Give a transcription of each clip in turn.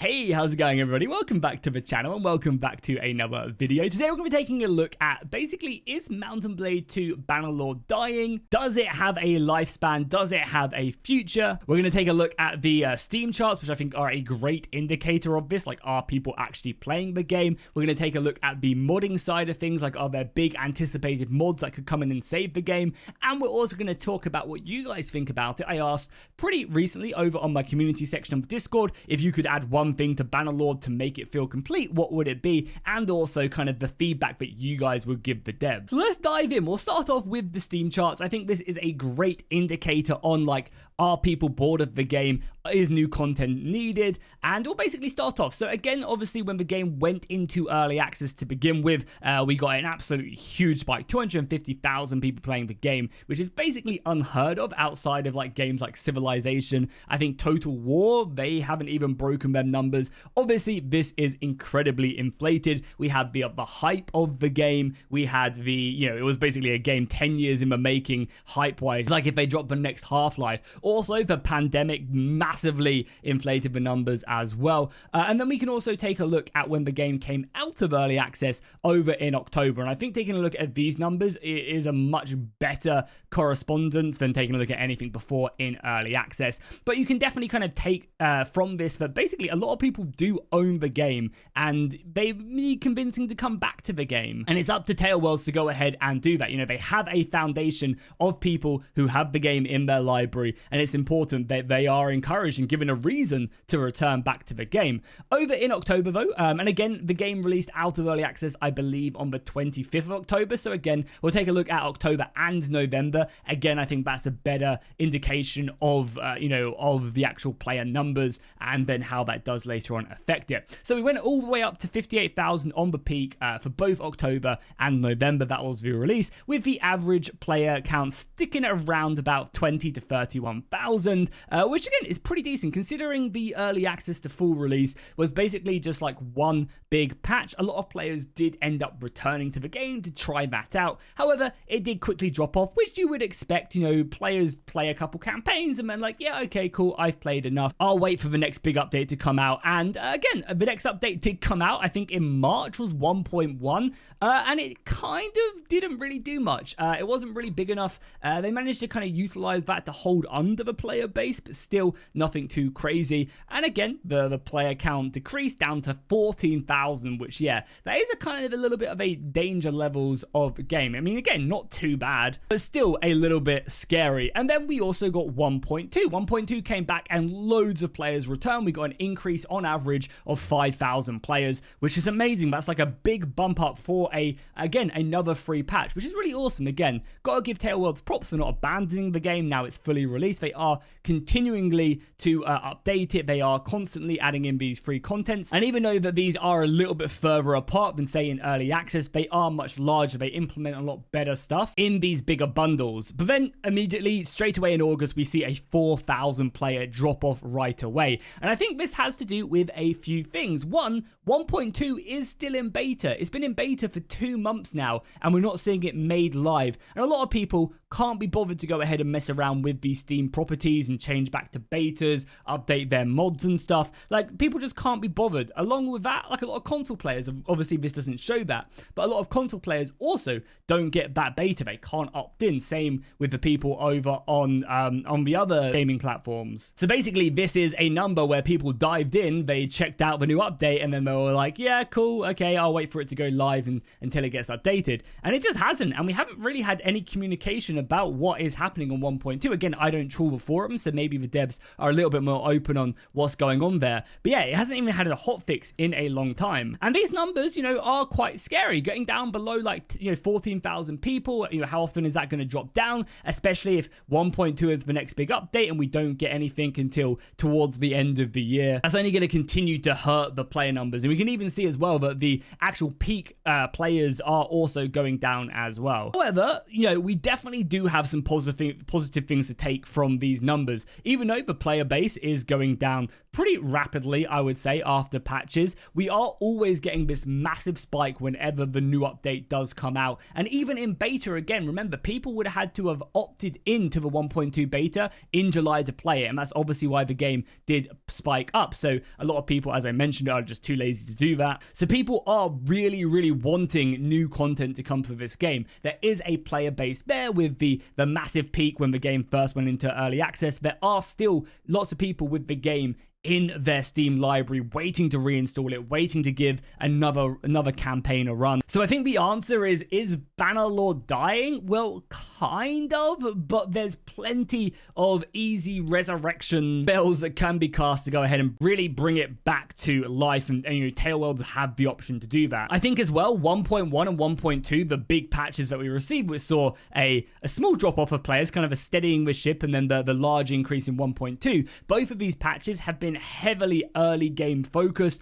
Hey, how's it going, everybody? Welcome back to the channel and welcome back to another video. Today we're going to be taking a look at basically, is Mount & Blade 2 Bannerlord dying? Does it have a lifespan? Does it have a future? We're going to take a look at the Steam charts, which I think are a great indicator of this. Like, are people actually playing the game? We're going to take a look at the modding side of things. Like, are there big anticipated mods that could come in and save the game? And we're also going to talk about what you guys think about it. I asked pretty recently over on my community section of Discord if you could add one thing to Bannerlord to make it feel complete, what would it be? And also kind of the feedback that you guys would give the devs. So let's dive in. We'll start off with the Steam charts. I think this is a great indicator on, like, are people bored of the game? Is new content needed? And we'll basically start off. So again, obviously when the game went into early access to begin with, we got an absolutely huge spike, 250,000 people playing the game, which is basically unheard of outside of like games like Civilization. I think Total War, they haven't even broken their numbers. Obviously, this is incredibly inflated. We had the hype of the game. We had the, it was basically a game 10 years in the making, hype-wise. Like if they dropped the next Half-Life. Also, the pandemic massively inflated the numbers as well. And then we can also take a look at when the game came out of early access over in October. And I think taking a look at these numbers is a much better correspondence than taking a look at anything before in early access. But you can definitely kind of take from this that basically a lot of people do own the game and they need convincing to come back to the game. And it's up to Tailworlds to go ahead and do that. They have a foundation of people who have the game in their library, and it's important that they are encouraged and given a reason to return back to the game. Over in October though, and again, the game released out of early access, I believe, on the 25th of October. So again, we'll take a look at October and November. Again, I think that's a better indication of, of the actual player numbers and then how that does later on affect it. So we went all the way up to 58,000 on the peak for both October and November. That was the release, with the average player count sticking around about 20 to 31,000, which again is pretty decent considering the early access to full release was basically just like one big patch. A lot of players did end up returning to the game to try that out. However, it did quickly drop off, which you would expect. Players play a couple campaigns and then like, yeah, okay, cool, I've played enough. I'll wait for the next big update to come out. And again, the next update did come out, I think in March, was 1.1, and it kind of didn't really do much. It wasn't really big enough. They managed to kind of utilize that to hold under the player base, but still nothing too crazy. And again, the player count decreased down to 14,000, which, yeah, that is a kind of a little bit of a danger levels of the game. I mean, again, not too bad, but still a little bit scary. And then we also got 1.2. 1.2 came back and loads of players returned. We got an increase on average of 5,000 players, which is amazing. That's like a big bump up for again, another free patch, which is really awesome. Again, gotta give Tailworlds props for not abandoning the game. Now it's fully released. They are continuingly to update it. They are constantly adding in these free contents. And even though that these are a little bit further apart than, say, in early access, they are much larger. They implement a lot better stuff in these bigger bundles. But then immediately, straight away in August, we see a 4,000 player drop off right away. And I think this has to do with a few things. One, 1.2 is still in beta. It's been in beta for 2 months now, and we're not seeing it made live. And a lot of people can't be bothered to go ahead and mess around with these Steam properties and change back to betas, update their mods and stuff. Like, people just can't be bothered. Along with that, like a lot of console players, obviously this doesn't show that, but a lot of console players also don't get that beta. They can't opt in. Same with the people over on the other gaming platforms. So basically, this is a number where people dived in, they checked out the new update, and then they were like, yeah, cool, okay, I'll wait for it to go live until it gets updated. And it just hasn't, and we haven't really had any communication about what is happening on 1.2. Again, I don't trawl the forums, so maybe the devs are a little bit more open on what's going on there. But yeah, it hasn't even had a hotfix in a long time. And these numbers, are quite scary. Getting down below like, 14,000 people, how often is that going to drop down? Especially if 1.2 is the next big update and we don't get anything until towards the end of the year. That's only going to continue to hurt the player numbers. And we can even see as well that the actual peak players are also going down as well. However, we definitely do have some positive things to take from these numbers. Even though the player base is going down pretty rapidly, I would say, after patches. We are always getting this massive spike whenever the new update does come out. And even in beta, again, remember, people would have had to have opted into the 1.2 beta in July to play it. And that's obviously why the game did spike up. So a lot of people, as I mentioned, are just too lazy to do that. So people are really, really wanting new content to come for this game. There is a player base there with the massive peak when the game first went into early access. There are still lots of people with the game in their Steam library waiting to reinstall it, waiting to give another campaign a run. So I think the answer is Bannerlord dying? Well, kind of, but there's plenty of easy resurrection spells that can be cast to go ahead and really bring it back to life, and you know, Tailworld have the option to do that. I think as well, 1.1 and 1.2, the big patches that we received, we saw a small drop off of players, kind of a steadying the ship, and then the large increase in 1.2. Both of these patches have been heavily early game focused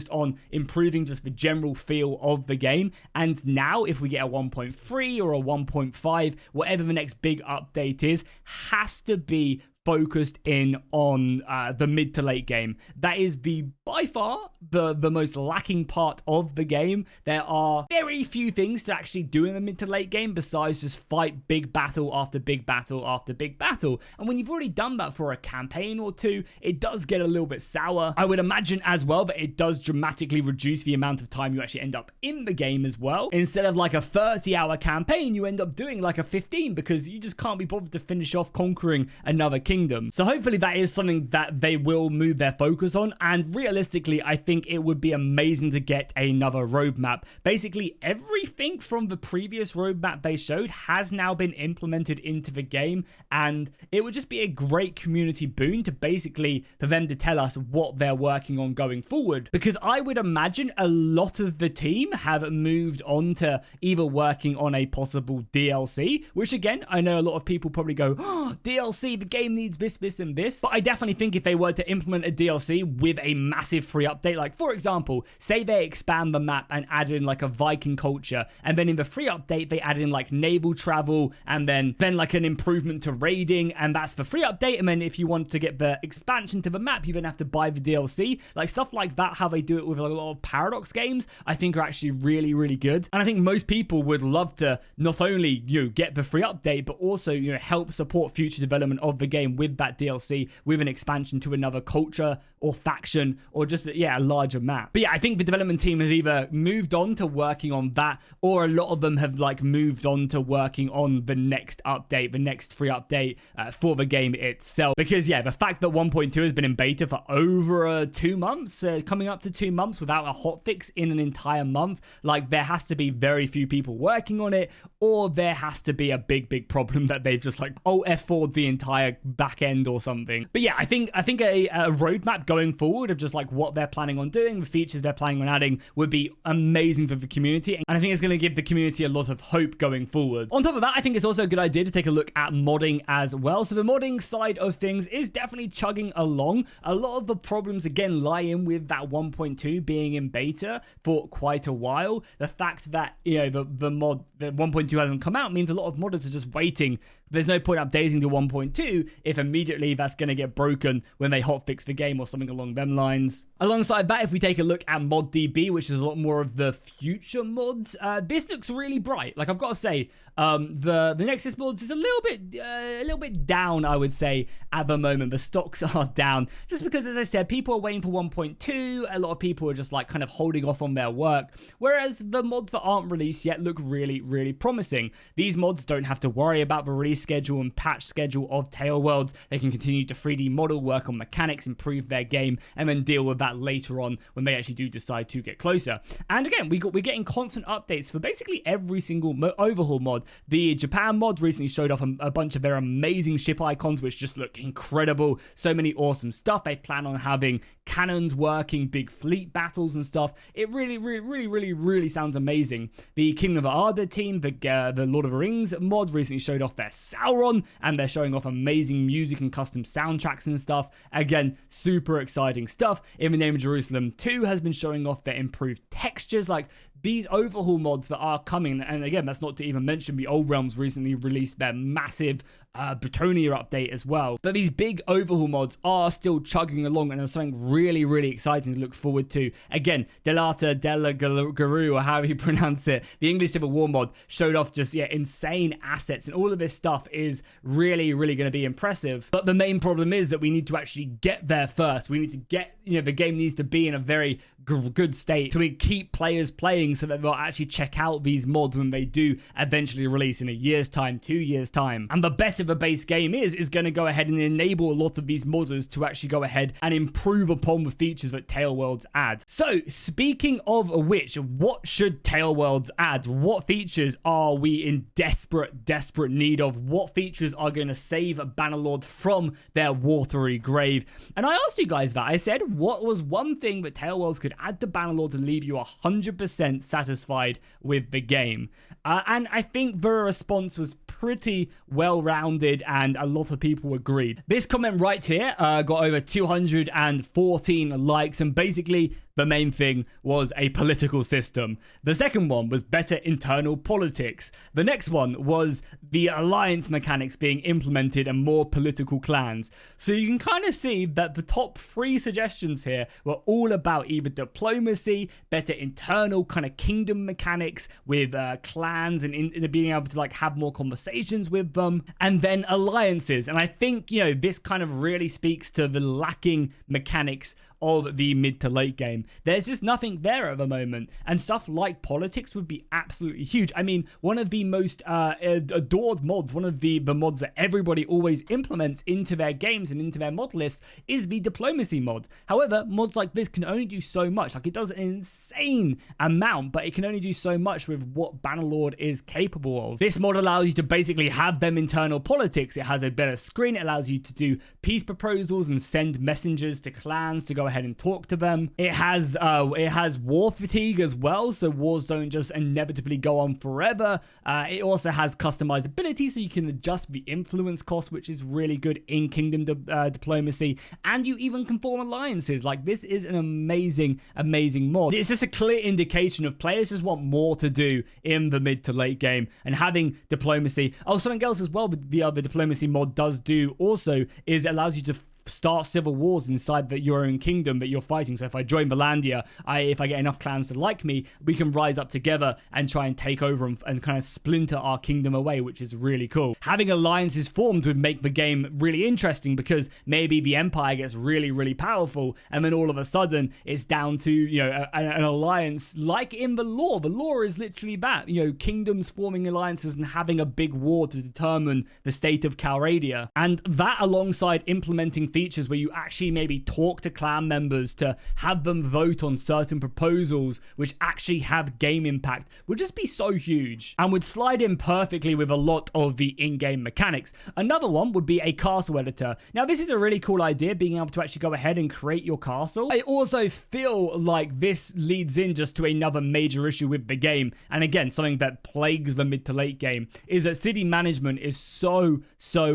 on improving just the general feel of the game. And now if we get a 1.3 or a 1.5, whatever the next big update is, has to be focused in on the mid to late game. That is by far the most lacking part of the game. There are very few things to actually do in the mid to late game besides just fight big battle after big battle after big battle. And when you've already done that for a campaign or two, it does get a little bit sour. I would imagine as well that it does dramatically reduce the amount of time you actually end up in the game as well. Instead of like a 30-hour campaign, you end up doing like a 15 because you just can't be bothered to finish off conquering another kingdom. So hopefully that is something that they will move their focus on. And realistically, I think it would be amazing to get another roadmap. Basically, everything from the previous roadmap they showed has now been implemented into the game. And it would just be a great community boon to basically for them to tell us what they're working on going forward. Because I would imagine a lot of the team have moved on to either working on a possible DLC, which again, I know a lot of people probably go, oh, DLC, the game needs this, and this. But I definitely think if they were to implement a DLC with a massive free update, like for example, say they expand the map and add in like a Viking culture, and then in the free update, they add in like naval travel, and then like an improvement to raiding, and that's the free update. And then if you want to get the expansion to the map, you then have to buy the DLC. Like stuff like that, how they do it with a lot of Paradox games, I think are actually really, really good. And I think most people would love to not only, you know, get the free update, but also, you know, help support future development of the game with that DLC, with an expansion to another culture or faction, or just, yeah, a larger map. But yeah, I think the development team has either moved on to working on that, or a lot of them have like moved on to working on the next update, the next free update for the game itself. Because yeah, the fact that 1.2 has been in beta for over 2 months, coming up to 2 months without a hotfix in an entire month, like there has to be very few people working on it, or there has to be a big problem that they've just like F4'd the entire back end or something. But yeah, I think a roadmap going forward of just like what they're planning on doing, the features they're planning on adding, would be amazing for the community, and I think it's going to give the community a lot of hope going forward. On top of that, I think it's also a good idea to take a look at modding as well. So the modding side of things is definitely chugging along. A lot of the problems again lie in with that 1.2 being in beta for quite a while. The fact that, you know, the mod, the 1.2 hasn't come out means a lot of modders are just waiting. There's no point updating to 1.2 if immediately that's going to get broken when they hotfix the game or something along them lines. Alongside that, if we take a look at ModDB, which is a lot more of the future mods, this looks really bright. Like I've got to say, the Nexus mods is a little bit down, I would say, at the moment. The stocks are down just because, as I said, people are waiting for 1.2. A lot of people are just like kind of holding off on their work, whereas the mods that aren't released yet look really, really promising. These mods don't have to worry about the release schedule and patch schedule of Tailworld. They can continue to 3D model, work on mechanics, improve their game, and then deal with that later on when they actually do decide to get closer. And again, we're getting constant updates for basically every single overhaul mod. The Japan mod recently showed off a bunch of their amazing ship icons, which just look incredible. So many awesome stuff. They plan on having cannons working, big fleet battles and stuff. It really sounds amazing. The Kingdom of Arda team, the Lord of the Rings mod, recently showed off their Sauron, and they're showing off amazing music and custom soundtracks and stuff. Again, super exciting stuff. In the Name of Jerusalem 2 has been showing off their improved textures. Like, these overhaul mods that are coming, and again, that's not to even mention the Old Realms recently released their massive Bretonia update as well. But these big overhaul mods are still chugging along, and there's something really, really exciting to look forward to. Again, Delata Della Guru, or however you pronounce it, the English Civil War mod showed off just insane assets, and all of this stuff is really, really going to be impressive. But the main problem is that we need to actually get there first. We need to get, the game needs to be in a very good state to keep players playing so that they'll actually check out these mods when they do eventually release in a year's time, 2 years time. And the better the base game is going to go ahead and enable a lot of these modders to actually go ahead and improve upon the features that Tailworlds add. So speaking of which, what should Tailworlds add? What features are we in desperate need of? What features are going to save Bannerlord from their watery grave? And I asked you guys that. I said, what was one thing that Tailworlds could add to Bannerlord to leave you 100% satisfied with the game? And I think the response was pretty well-rounded, and a lot of people agreed. This comment right here got over 214 likes, and basically the main thing was a political system. The second one was better internal politics. The next one was the alliance mechanics being implemented and more political clans. So you can kind of see that the top 3 suggestions here were all about either diplomacy, better internal kind of kingdom mechanics with clans and being able to have more conversations with them, and then alliances. And I think, this kind of really speaks to the lacking mechanics of the mid to late game. There's just nothing there at the moment, and stuff like politics would be absolutely huge. I mean, one of the most adored mods, one of the mods that everybody always implements into their games and into their mod lists is the diplomacy mod. However, mods like this can only do so much. It does an insane amount, but it can only do so much with what Bannerlord is capable of. This mod allows you to basically have them internal politics. It has a better screen. It allows you to do peace proposals and send messengers to clans to go ahead and talk to them. It has war fatigue as well, so wars don't just inevitably go on forever. It also has customizability, so you can adjust the influence cost, which is really good in kingdom diplomacy, and you even can form alliances. This is an amazing mod. It's just a clear indication of players just want more to do in the mid to late game, and having diplomacy. Something else as well the other diplomacy mod does do also is it allows you to start civil wars inside your own kingdom that you're fighting. So if I join Valandia, if I get enough clans to like me, we can rise up together and try and take over and kind of splinter our kingdom away, which is really cool. Having alliances formed would make the game really interesting, because maybe the empire gets really, really powerful, and then all of a sudden it's down to an alliance like in the lore. The lore is literally that, kingdoms forming alliances and having a big war to determine the state of Calradia, and that alongside implementing features where you actually maybe talk to clan members to have them vote on certain proposals which actually have game impact would just be so huge, and would slide in perfectly with a lot of the in-game mechanics. Another one would be a castle editor. Now, this is a really cool idea, being able to actually go ahead and create your castle. I also feel like this leads in just to another major issue with the game, and again, something that plagues the mid to late game, is that city management is so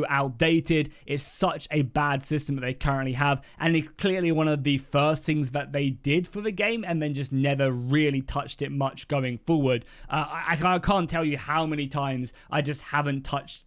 outdated. It's such a bad system that they currently have, and it's clearly one of the first things that they did for the game, and then just never really touched it much going forward. I can't tell you how many times I just haven't touched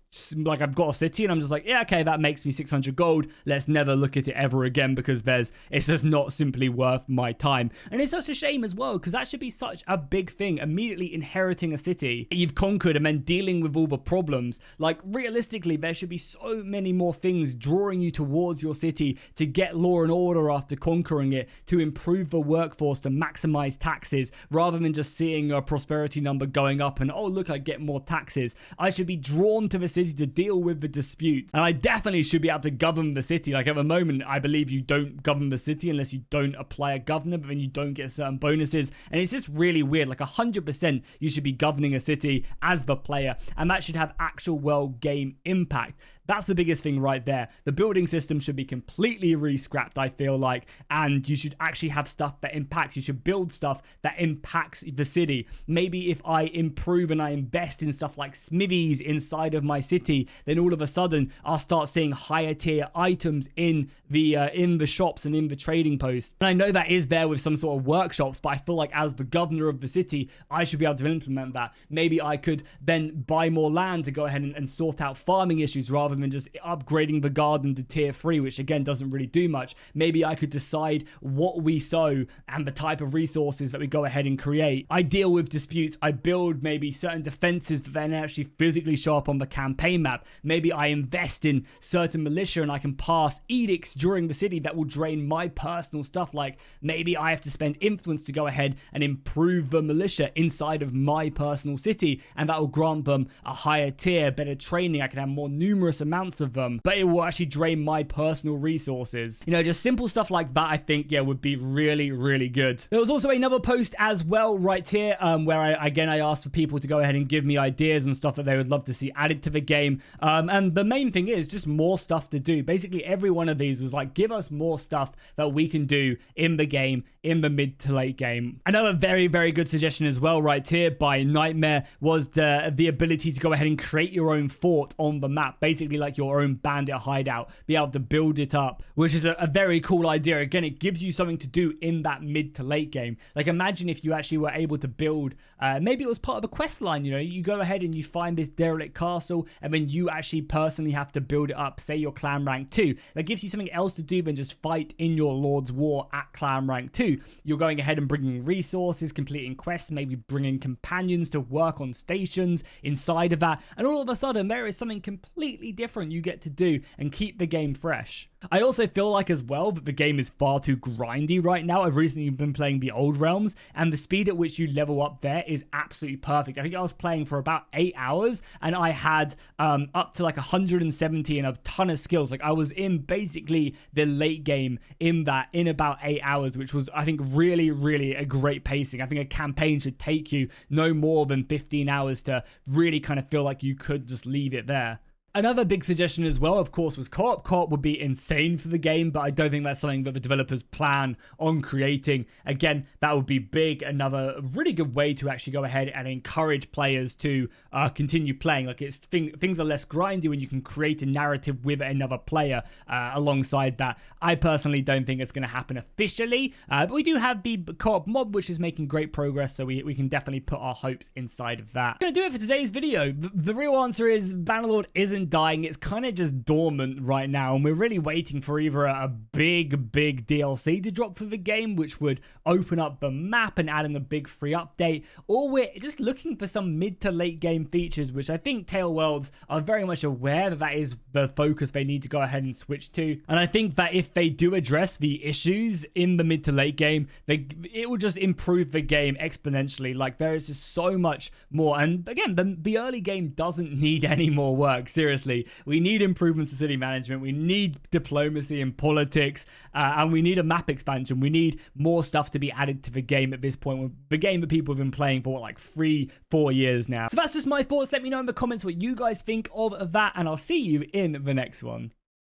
I've got a city and I'm just yeah, okay, that makes me 600 gold. Let's never look at it ever again, because it's just not simply worth my time. And it's such a shame as well, because that should be such a big thing, immediately inheriting a city you've conquered and then dealing with all the problems. Realistically, there should be so many more things drawing you towards your city to get law and order after conquering it, to improve the workforce, to maximize taxes, rather than just seeing a prosperity number going up and, oh look, I get more taxes. I should be drawn to the city to deal with the disputes, and I definitely should be able to govern the city. At the moment, I believe you don't govern the city unless you don't apply a governor, but then you don't get certain bonuses, and it's just really weird. 100% you should be governing a city as the player, and that should have actual world game impact. That's the biggest thing right there. The building system should be completely re-scrapped, I feel like, and you should actually have stuff that impacts. You should build stuff that impacts the city. Maybe if I improve and I invest in stuff like smithies inside of my city, then all of a sudden I'll start seeing higher tier items in the shops and in the trading posts. And I know that is there with some sort of workshops, but I feel like as the governor of the city, I should be able to implement that. Maybe I could then buy more land to go ahead and sort out farming issues rather than just upgrading the garden to tier 3, which again doesn't really do much. Maybe I could decide what we sow and the type of resources that we go ahead and create. I deal with disputes. I build maybe certain defenses that then actually physically show up on the campaign map. Maybe I invest in certain militia and I can pass edicts during the city that will drain my personal stuff. Like maybe I have to spend influence to go ahead and improve the militia inside of my personal city, and that will grant them a higher tier, better training. I can have more numerous amounts of them, but it will actually drain my personal resources. You know, just simple stuff like that, I think, yeah, would be really, really good. There was also another post as well right here where I asked for people to go ahead and give me ideas and stuff that they would love to see added to the game. And the main thing is just more stuff to do. Basically, every one of these was like, give us more stuff that we can do in the game, in the mid to late game. Another very, very good suggestion as well right here by Nightmare was the ability to go ahead and create your own fort on the map, basically like your own bandit hideout, be able to build it up, which is a very cool idea. Again, it gives you something to do in that mid to late game. Like imagine if you actually were able to build, maybe it was part of a quest line, you know, you go ahead and you find this derelict castle and then you actually personally have to build it up, say your clan rank 2. That gives you something else to do than just fight in your Lord's War at clan rank 2. You're going ahead and bringing resources, completing quests, maybe bringing companions to work on stations inside of that, and all of a sudden there is something completely different you get to do and keep the game fresh. I also feel like as well that the game is far too grindy right now. I've recently been playing the old realms and the speed at which you level up there is absolutely perfect. I think I was playing for about 8 hours and I had up to like 170 and a ton of skills. Like I was in basically the late game in about 8 hours, which was I think really, really a great pacing. I think a campaign should take you no more than 15 hours to really kind of feel like you could just leave it there. Another big suggestion as well, of course, was co-op. Co-op would be insane for the game, but I don't think that's something that the developers plan on creating. Again, that would be big. Another really good way to actually go ahead and encourage players to continue playing. Like things are less grindy when you can create a narrative with another player alongside that. I personally don't think it's going to happen officially, but we do have the co-op mod, which is making great progress, so we can definitely put our hopes inside of that. I'm going to do it for today's video. The real answer is Bannerlord isn't dying. It's kind of just dormant right now, and we're really waiting for either a big DLC to drop for the game, which would open up the map and add in a big free update, or we're just looking for some mid to late game features, which I think Tale Worlds are very much aware that is the focus they need to go ahead and switch to. And I think that if they do address the issues in the mid to late game, it will just improve the game exponentially. Like there is just so much more, and again, the early game doesn't need any more work. Seriously, we need improvements to city management, we need diplomacy and politics, and we need a map expansion. We need more stuff to be added to the game at this point, the game that people have been playing for like 3-4 years now. So that's just my thoughts. Let me know in the comments what you guys think of that, and I'll see you in the next one.